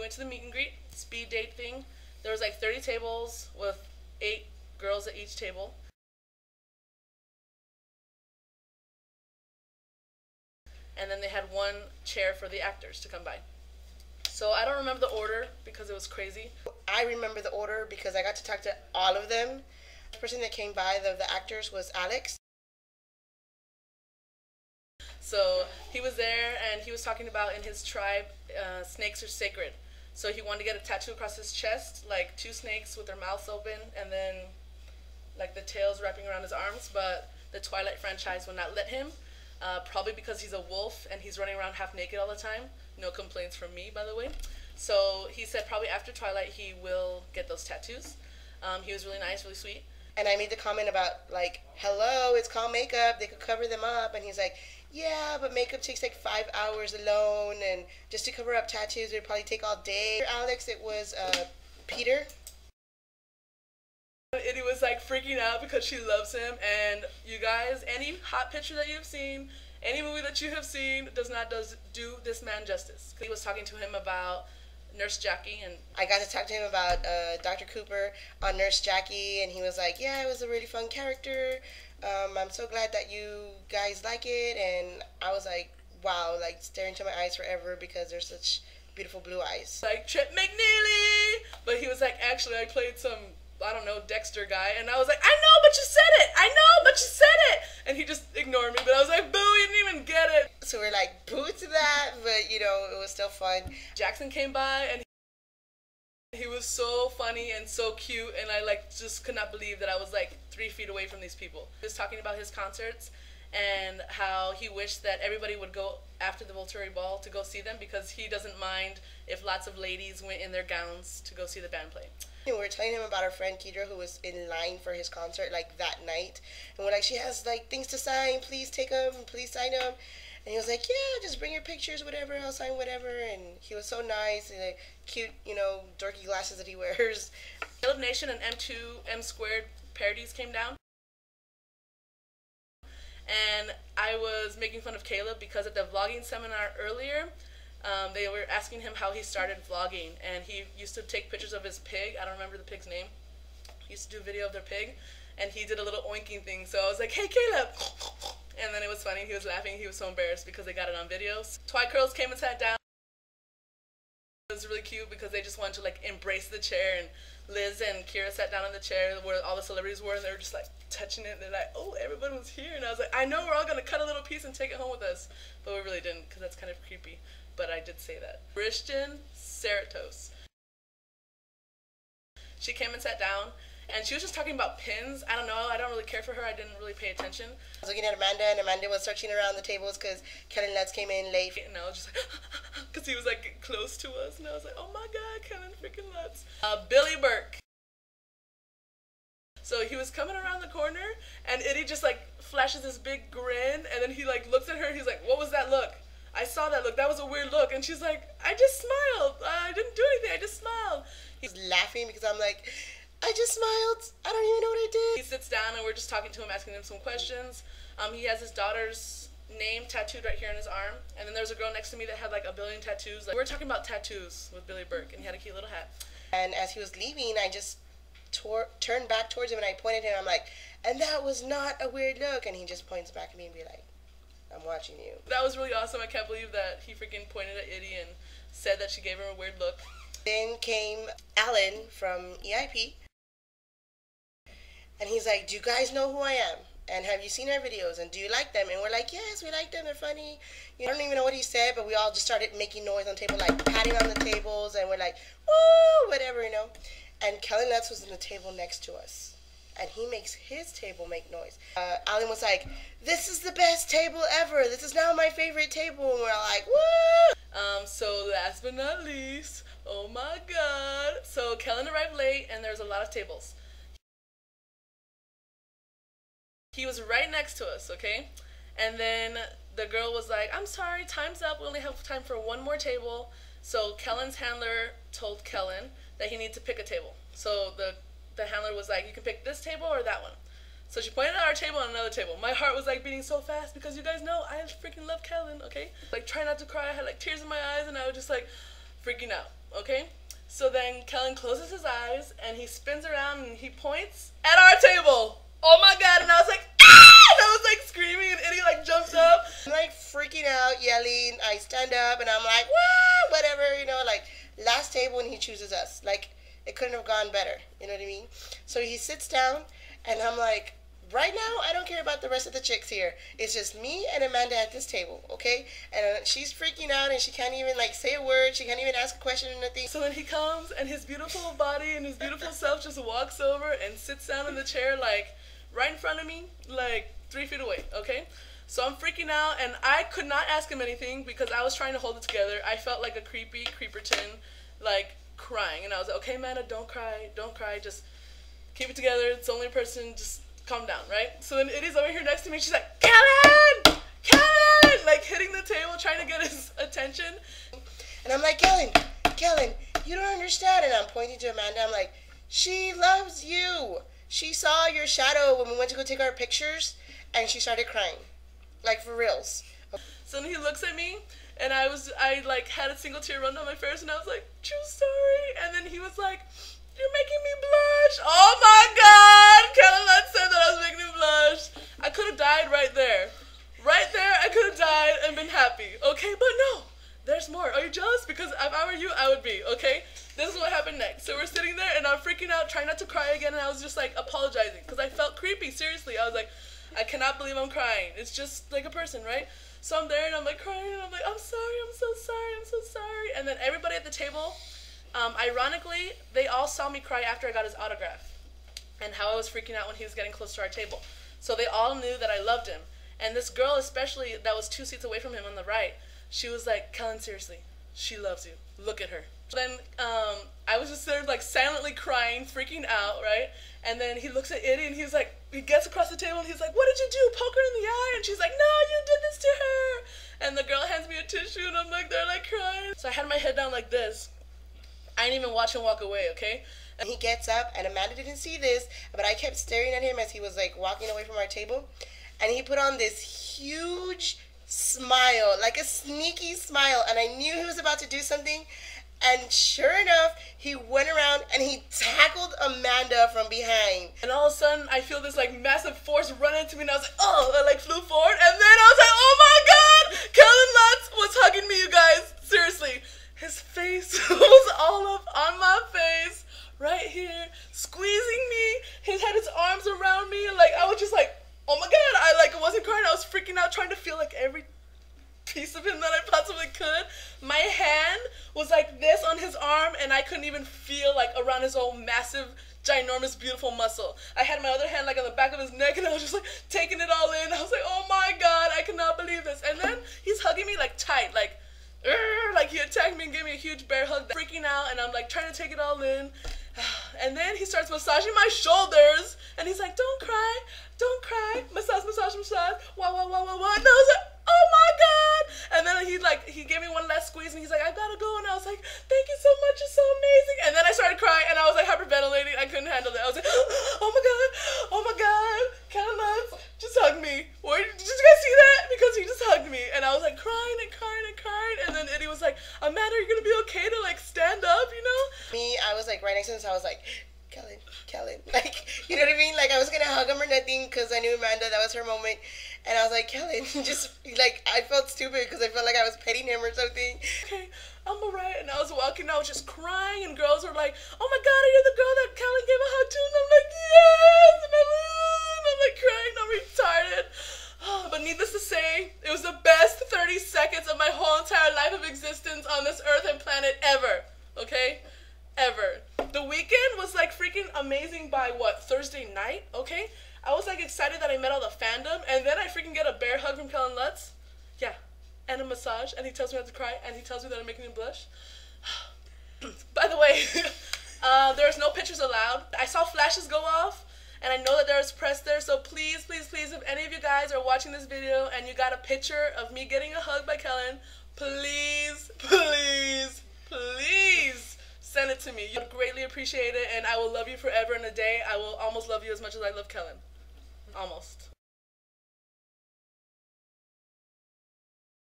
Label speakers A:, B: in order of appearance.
A: went to the meet and greet, speed date thing. There was like 30 tables with 8 girls at each table. And then they had 1 chair for the actors to come by. So I don't remember the order because it was crazy.
B: I remember the order because I got to talk to all of them. The person that came by, the actors, was Alex.
A: So he was there and he was talking about in his tribe, snakes are sacred. So he wanted to get a tattoo across his chest, like 2 snakes with their mouths open and then like the tails wrapping around his arms, but the Twilight franchise would not let him. Probably because he's a wolf and he's running around half naked all the time. No complaints from me, by the way. So he said probably after Twilight he will get those tattoos. He was really nice, really sweet.
B: And I made the comment about, like, hello, it's called makeup. They could cover them up. And he's like, yeah, but makeup takes like 5 hours alone. And just to cover up tattoos, it would probably take all day. For Alex, it was Peter.
A: Iddy was like freaking out because she loves him. And you guys, any hot picture that you've seen, any movie that you have seen does not do this man justice. He was talking to him about Nurse Jackie, and
B: I got to talk to him about Dr. Cooper on Nurse Jackie, and he was like, yeah, it was a really fun character. I'm so glad that you guys like it. And I was like, wow, like staring into my eyes forever because they're such beautiful blue eyes.
A: Like Trip McNeely! But he was like, actually, I played some, I don't know, Dexter guy. And I was like, I know, but you said it! I know, but you said it! And he just ignored me. But I was like, boo, you didn't even get it.
B: So we're like, boo to that, but you know, it was still fun.
A: Jackson came by and he was so funny and so cute, and I like just could not believe that I was like 3 feet away from these people. He was talking about his concerts and how he wished that everybody would go after the Volturi Ball to go see them because he doesn't mind if lots of ladies went in their gowns to go see the band play.
B: And we were telling him about our friend Kedra who was in line for his concert like that night, and we're like, she has like things to sign, please take them, please sign them. And he was like, yeah, just bring your pictures, whatever, I'll sign whatever. And he was so nice, and like cute, you know, dorky glasses that he wears.
A: Caleb Nation and M2 M Squared parodies came down. And I was making fun of Caleb because at the vlogging seminar earlier, they were asking him how he started vlogging, and he used to take pictures of his pig. I don't remember the pig's name. He used to do a video of their pig, and he did a little oinking thing. So I was like, hey, Caleb! And then it was funny. He was laughing. He was so embarrassed because they got it on videos. TwiCirls came and sat down. It was really cute because they just wanted to like embrace the chair, and Liz and Kira sat down in the chair where all the celebrities were, and they were just like touching it, and they're like, oh, everyone was here. And I was like, I know, we're all going to cut a little piece and take it home with us. But we really didn't because that's kind of creepy. But I did say that. Christian Serratos. She came and sat down, and she was just talking about pins. I don't know. I don't really care for her. I didn't really pay attention.
B: I was looking at Amanda, and Amanda was searching around the tables because Kellan Lutz came in late.
A: And I was just like, because he was like close to us. And I was like, oh my God, Kellan freaking Lutz. Billy Burke. So he was coming around the corner, and Iddy just like flashes this big grin, and then he like looks at her, and he's like, what was that look? I saw that look. That was a weird look. And she's like, I just smiled. I didn't do anything. I just smiled.
B: He's laughing because I'm like, I just smiled. I don't even know what I did.
A: He sits down, and we're just talking to him, asking him some questions. He has his daughter's name tattooed right here on his arm. And then there was a girl next to me that had like a billion tattoos. Like, we were talking about tattoos with Billy Burke, and he had a cute little hat.
B: And as he was leaving, I just turned back towards him, and I pointed at him. I'm like, and that was not a weird look. And he just points back at me and be like, I'm watching you.
A: That was really awesome. I can't believe that he freaking pointed at Iddy and said that she gave him a weird look.
B: Then came Alan from EIP. And he's like, do you guys know who I am? And have you seen our videos? And do you like them? And we're like, yes, we like them. They're funny. You don't even know what he said, but we all just started making noise on the table, like patting on the tables. And we're like, woo, whatever, you know. And Kellan Lutz was on the table next to us. And he makes his table make noise. Alan was like, this is the best table ever. This is now my favorite table. And we're all like, woo!
A: So last but not least, oh my God. So Kellan arrived late, and there was a lot of tables. He was right next to us, okay? And then the girl was like, I'm sorry, time's up. We only have time for one more table. So Kellan's handler told Kellan that he needed to pick a table. So the handler was like, you can pick this table or that one. So she pointed at our table and another table. My heart was like beating so fast because you guys know I freaking love Kellan, okay? Like, try not to cry. I had like tears in my eyes, and I was just like, freaking out, okay? So then Kellan closes his eyes and he spins around and he points at our table. Oh my god, and I was like, ah! And I was like screaming and Iddy like jumps up.
B: I'm like freaking out, yelling. I stand up and I'm like, wah, whatever, you know, like last table and he chooses us. Like it couldn't have gone better, you know what I mean? So he sits down and I'm like, right now, I don't care about the rest of the chicks here. It's just me and Amanda at this table, okay? And she's freaking out and she can't even like say a word. She can't even ask a question or nothing.
A: So then he comes and his beautiful body and his beautiful self just walks over and sits down in the chair like right in front of me, like 3 feet away, okay? So I'm freaking out and I could not ask him anything because I was trying to hold it together. I felt like a creepy creeperton, like crying. And I was like, okay, Amanda, don't cry, just keep it together. It's the only person, just calm down, right? So then Iddy's over here next to me. She's like, Kellan! Kellan! Like hitting the table, trying to get his attention.
B: And I'm like, Kellan, you don't understand. And I'm pointing to Amanda. I'm like, she loves you. She saw your shadow when we went to go take our pictures, and she started crying, like for reals.
A: So then he looks at me, and I like had a single tear run down my face, and I was like, true story. And then he was like, you're making me blush. Oh my god! Kellan Lutz said that I was making him blush. I could have died right there. Right there, I could have died and been happy. Okay, but no. There's more. Are you jealous? Because if I were you, I would be, okay? This is what happened next. So we're sitting there, and I'm freaking out, trying not to cry again, and I was just, like, apologizing. Because I felt creepy, seriously. I was like, I cannot believe I'm crying. It's just like a person, right? So I'm there, and I'm, like, crying, and I'm like, I'm sorry, I'm so sorry, I'm so sorry. And then everybody at the table, ironically, they all saw me cry after I got his autograph and how I was freaking out when he was getting close to our table. So they all knew that I loved him. And this girl especially that was 2 seats away from him on the right, she was like, Kellan, seriously, she loves you. Look at her. Then I was just there like silently crying, freaking out, right? And then he looks at Iddy and he's like, he gets across the table and he's like, what did you do? Poke her in the eye? And she's like, no, you did this to her. And the girl hands me a tissue and I'm like, they're like crying. So I had my head down like this. I didn't even watch him walk away, okay?
B: And he gets up, and Amanda didn't see this, but I kept staring at him as he was like walking away from our table. And he put on this huge smile, like a sneaky smile, and I knew he was about to do something. And sure enough, he went around and he tackled Amanda from behind.
A: And all of a sudden, I feel this like massive force run into me, and I was like, oh, I like flew forward. And then I was like, oh my god, Kellan Lutz was hugging me, you guys. Seriously, his face was all up on my face, right here, squeezing me. He had his arms around me, and like I was just like, oh my god, I like wasn't crying. I was freaking out, trying to feel like every piece of him that I possibly could. My hand was like this on his arm, and I couldn't even feel like around his whole massive, ginormous, beautiful muscle. I had my other hand like on the back of his neck, and I was just like taking it all in. I was like, oh my god, I cannot believe this. And then he's hugging me like tight, like he attacked me and gave me a huge bear hug. Freaking out, and I'm like trying to take it all in. And then he starts massaging my shoulders, and he's like, don't cry, massage, massage, massage, wah, wah, wah, wah, wah. And I was like, oh my god. And then he gave me one last squeeze, and he's like, I gotta go. And I was like, thank you so much, you're so amazing. And then I started crying, and I was like hyperventilating. I couldn't handle it. I was like, oh my god, Kellan Lutz just hugged me. Did you guys see that? Because he just hugged me, and I was like crying and crying and crying. And then Iddy was like, Amanda, are you gonna be okay to like stand up, you know?
B: Me, I was like right next to him, so I was like, Kellan, like, you know what I mean? Like, I was gonna hug him or nothing because I knew Amanda, that was her moment. And I was like, Kellan, just, like, I felt stupid because I felt like I was petting him or something.
A: Okay, I'm alright. And I was walking, I was just crying, and girls were like, oh my god, are you the girl that Kellan gave a hug to? And I'm like, yes! And I'm like crying, I'm retarded. But needless to say, it was the best 30 seconds of my whole entire life of existence on this earth and planet ever. Okay? Ever. The weekend was like freaking amazing by what, Thursday night, okay? I was like excited that I met all the fandom, and then I freaking get a bear hug from Kellan Lutz. Yeah. And a massage, and he tells me not to cry, and he tells me that I'm making him blush. By the way, there's no pictures allowed. I saw flashes go off, and I know that there's press there, so please, please, please, if any of you guys are watching this video and you got a picture of me getting a hug by Kellan, please, please, please send it to me. You would greatly appreciate it, and I will love you forever and a day. I will almost love you as much as I love Kellan. Almost.